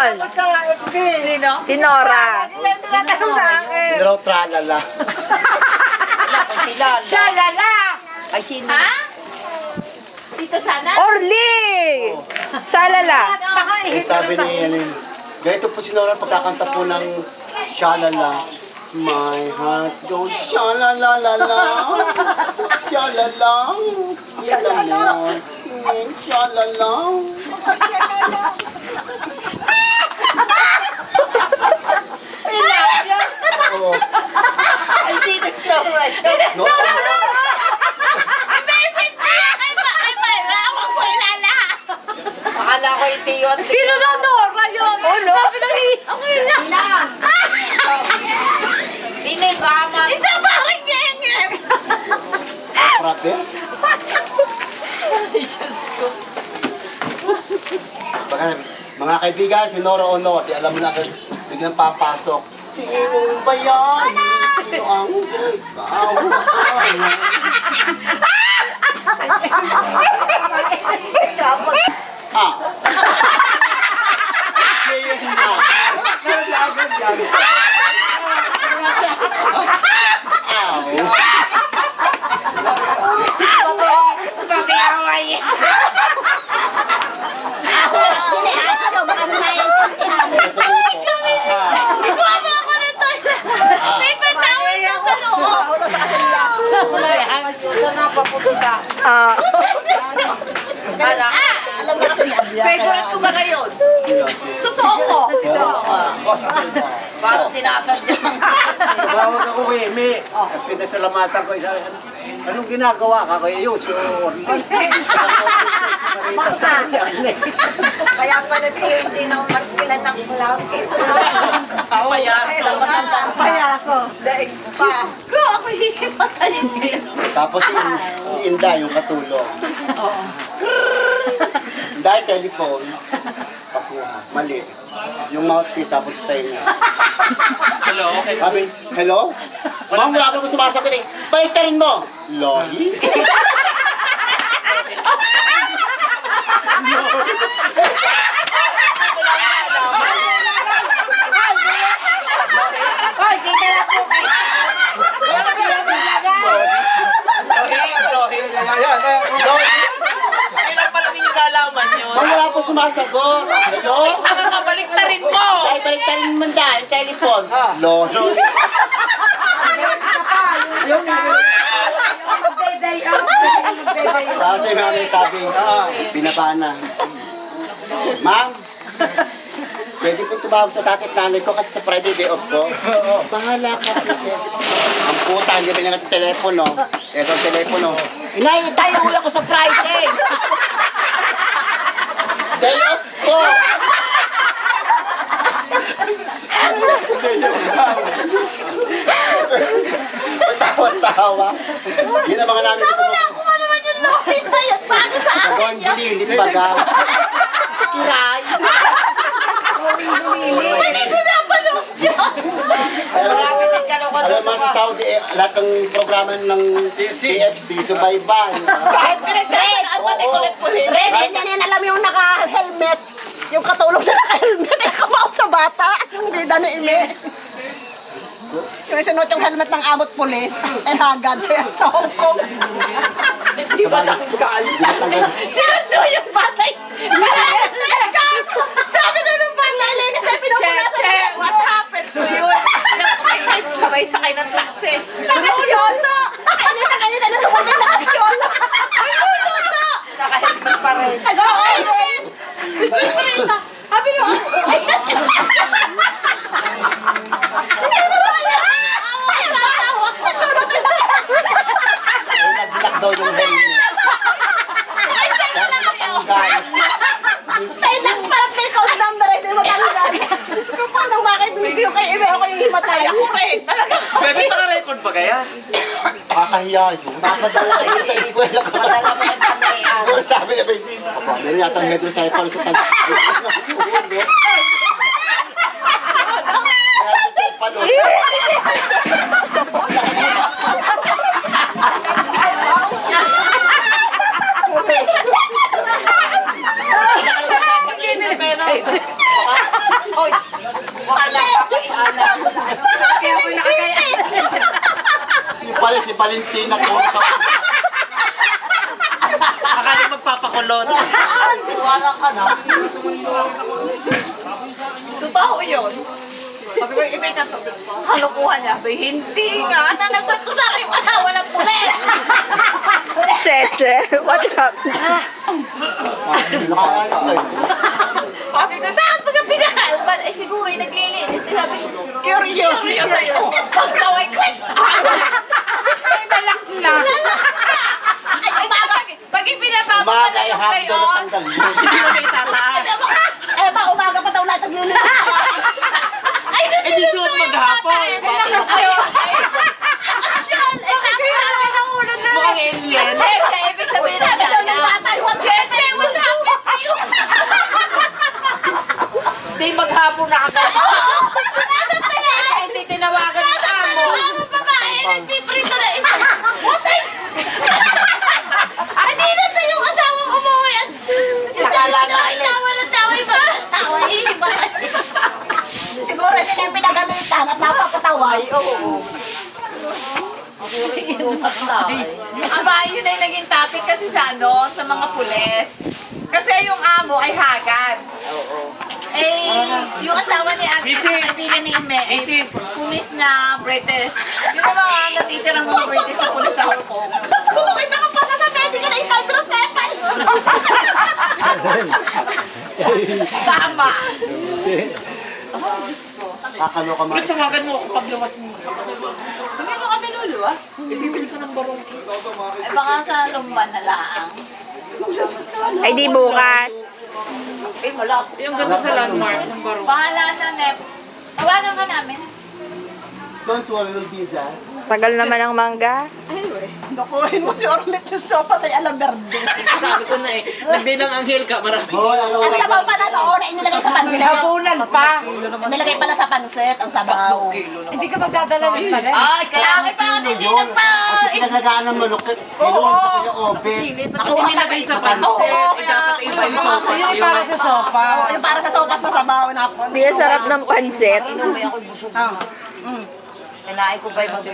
Idol. Sino? Si Nora. Sino raw tralala? Shalala. Ay, sino? Ha? Tita Sana? Orly. Shalala. Eh, sabi ni ano, ganito po si Nora pagkakanta po ng Shalala. My heart goes sha-la-la-la-la, sha-la-la, in the morning, sha-la-la. Oo. Ay, sino Nora? Nora. Message ko yan kay Mayra. Huwag ko ilala. Akala ko ito yun. Sino na Nora yun? Ulo. Sabi lang ang ilang. Dinay, baka Isa pa rin ngengem. Prates. Ay, Diyos ko. Baka, mga kaibigan, si Nora Honor, di alam mo na agad, biglang papasok. Sino ba yan? Sino ang Ah. pati away. Ikuha mo ako ng toilet. Paper towel na sa loob. Saan na papunta? Favorite ko ba ngayon? Susuo ko. Parang sinasadya. Tawag ako kay Emi. Pinasalamatan ko. Anong ginagawa ka kay Yus? Kaya pala tayo hindi na magpilan ng cloud. Ito Payaso. Daig pa. Ko, ako hihipatayin din. Tapos si Inda, yung katulong. Dahil telephone, pakuha, mali. Yung mouthpiece, tapos tayo niya. Hello, okay. Sabi, hello? Ma'am, wala ka mo sumasagot eh. Baliktarin mo! Lohi? Hoy, dito na po kayo. Lohi? Kailan pala ninyo nalaman yun? Ma'am, wala po sumasagot. Hello? Tama nga, baliktarin mo! Dahil baliktarin mo dahil telephone. Lohi? Tapos yung namin sabi, pinabana. Ma'am, pwede po tumawag sa tatay at nanay ko kasi sa Friday day off ko. Bahala ka sige. Ang puta, hindi ba niya ng telepono? Ito ang telepono. Inay, tayo ulang ko sa Friday! Day off ko! Tawa-tawa. Yun ang mga namin sa mga... Kung ano naman yung lupit na yan, bago sa akin Gawin yan. bulilit baga. Sa kiray. Hindi ko napanood yun. Marami din kalungkot Alam mga sa Saudi, lahat ng programa ng PFC, subaybay. Kahit pinag-dress, at pati kulit-kulit. Res, hindi na alam yung naka-helmet. Yung katulong na naka-helmet, ay kamao sa bata. Yung bida na ime. Yung sunod yung helmet ng amot pulis, ay hagad sa Hong Kong. Di ba tanggal? Sinundo yung batay. Let's go! Sabi na nung batay, linis na pinupunasan. Che, what happened to you? Sabay sakay ng taxi. Nakasyolo! Nakainis na sa mga nakasyolo. Ay, luto! Nakahelmet pa rin. Nag-oilit! Sabi nyo, Nag-black daw yung helmet. Dahil natanggal. Ay, parang may call number, ay di matanggal. Diyos ko po, nang bakit hindi yung kay ime, ako yung himatay. ako rin. Talaga. Bebe, naka-record ba kaya? Kakahiya yun. Papadala kayo Sa eskwela ko. Padala mo yung pamilihan. Siguro sabi niya, baby, ako, meron yata ang hydrocephalus sa tanong. Pali! Kaya ako'y nakagayas. Yung pala si Valentina kung sa... Akala magpapakulot. Wala ka na. Totoo yun. Sabi ko, iba na to. Kalukuhan niya. Sabi, hindi nga. Nanagbat ko sa akin yung asawa ng pulis. Cheche, what happened? Sabi ko, bakit pag pinakalman? Ay, siguro yung naglilinis. Sabi ko, curious sa'yo. Pag naway, click! Ay, nalaks na. Ay, umaga. Pag ipinababa pa Umaga lang ay yung hapon kayo. na tanggal. Hindi mo may tataas. Eh ba, umaga pa daw lahat naglilinis. Ay, Eh, di suot maghapon. Asyon! Eh, tapos sabi ng ulo na. Mukhang alien. Cheche, ibig sabihin namin daw ng bata, what Cheche, what happened to you? Di maghapon na ako. Natatala! Hindi tinawagan ng amo. Ang babae, nagpiprito na isa. What ay? Hindi na tayo yung asawang umuwi. Sakala na Tawa ng tawa yung mga asawa. Hihiba. Siguro hindi na yung pinagalitan at napapataway. Oo. Aba, yun ay naging topic kasi sa sa mga pulis. Kasi yung amo ay hagad. Eh, yung asawa ni Agnes, Mrs. ang kaibigan ni Ime, ay Mrs. pulis na British. Yung mga natitirang mga British sa pulis sa Hong Kong. Okay, nakapasa sa medical ay hydrocephalus. Tama. Kakaloka mga... Please, tawagan mo ako pag luwas mo. Hindi mo kami lulu, ah. Bibili ka ng barong. Eh, baka sa lumban na laang. Ay di bukas. Eh, wala. Yung ganda sa landmark ng barong. Bahala na, Nep. Tawagan ka namin. Don't worry, we'll be there. Tagal naman ang mangga. Nakuhin mo si Orlet yung sopa sa Alaverde. Sabi ko na eh. Nagdilang anghel ka, marami. Oh, ano, Ang sabaw pala noon ay inilagay sa pansit. Hapunan pa. Inilagay pala sa pansit ang sabaw. Hindi ka magdadala ng pala. Ay, kaya ako pa hindi nagpa... At pinaglagaan ng manok, kinuha pa ko yung obe. Pag nilagay sa pansit, eh dapat iba yung sopas. Yung para sa sopa. Oo, yung para sa sopas na sabaw na po. Hindi sarap ng pansit. Inuwi ako'y busog na. Kailangan ko pa yung